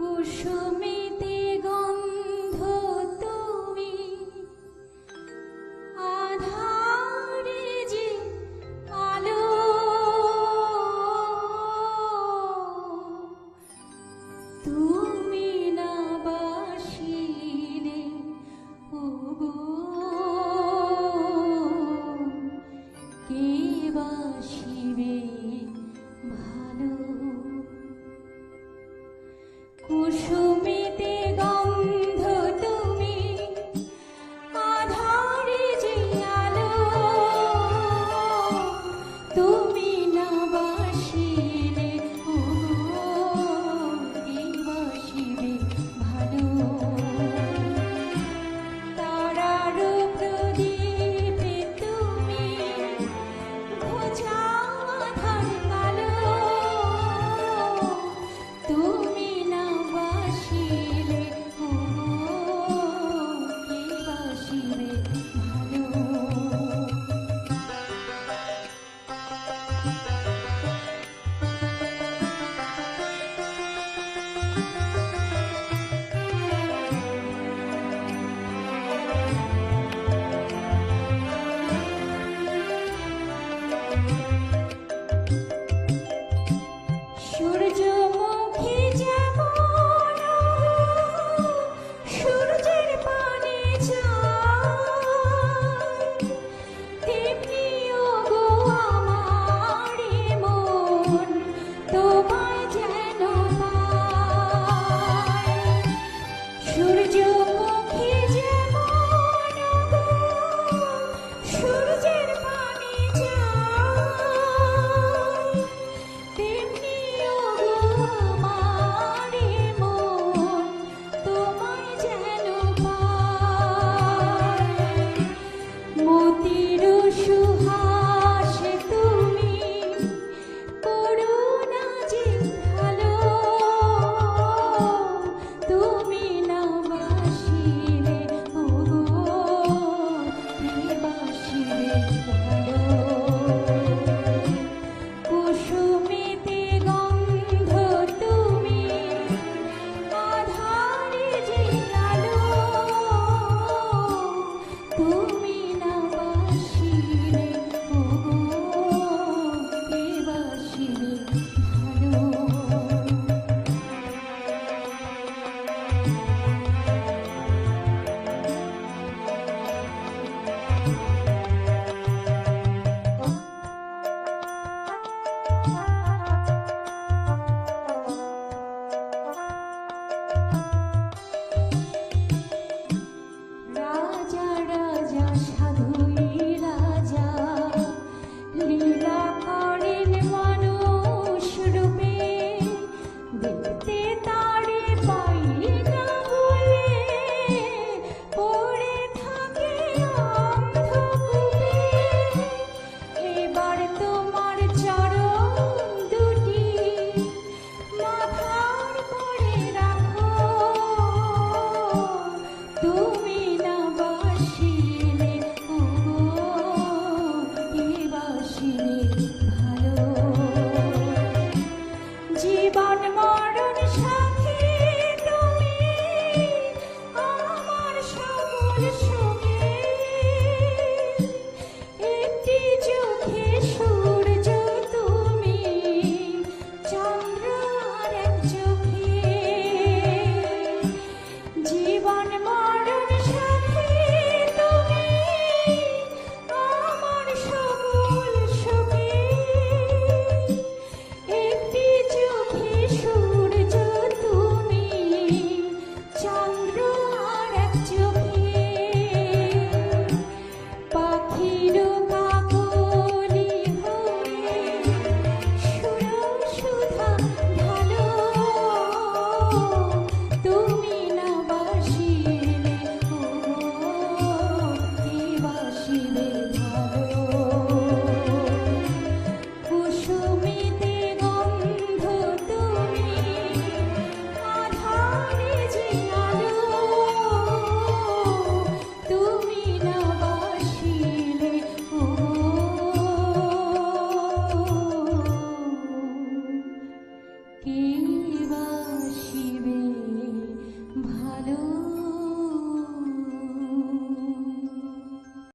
কুসুমিতে গন্ধ তুমি, আধারে যে আলো, তুমি না বাসিলে ওগো কে বাসিবে ভালো। কুসুমিতে গন্ধ তুমি, আধারে যে আলো, তুমি না বাসিলে কে বাসিবে ভালো। তারার প্রদীপে তুমি ঘোচা আধার কালো, তুমি না বাসিলে কে বাসিবে ভালো। সূর্যমুখী যেমন সূর্যের পানে যায়, তেমনি ওগো আমার মন তোমায় যেন পায়। সূর্যমুখী যেমন সূর্যের পানে যায়, তেমনি ওগো আমার মন তোমায় যেন পায়। মতির সুহাসে তুমি করুণা যে ভালো, তুমি না বাসিলে ওগো কে বাসিবে ভালো। কুসুমিতে গন্ধ তুমি, আধারে যে আলো, তুমি না বাসিলে কে বাসিবে ভালো। রাজা রাজা সাধুই রাজা, লীলা করেন মানুষ রূপে, দেখতে তারে পাই না বলে পড়ে থাকে অন্ধকূপে। এবার তোমার চরণ দুটি মাথার পরে রাখো, তুমি না বাসিলে কে বাসিবে ভালো। জীবন মরণ সাথী তুমি, আমার সকল সুখে, একটি চোখে সূর্য তুমি, চন্দ্র আর এক চোখে। জীবন মরণ সাথী তুমি, আমার সকল সুখে, একটি চোখে সূর্য তুমি, চন্দ্র আর এক চোখে। পাখির কাকলি হয়ে সুরসুধা ঢালো, তুমি না বাসিলে কে বাসিবে ভালো। কুসুমিতে গন্ধ তুমি, আধারে যে আলো, তুমি না বাসিলে কে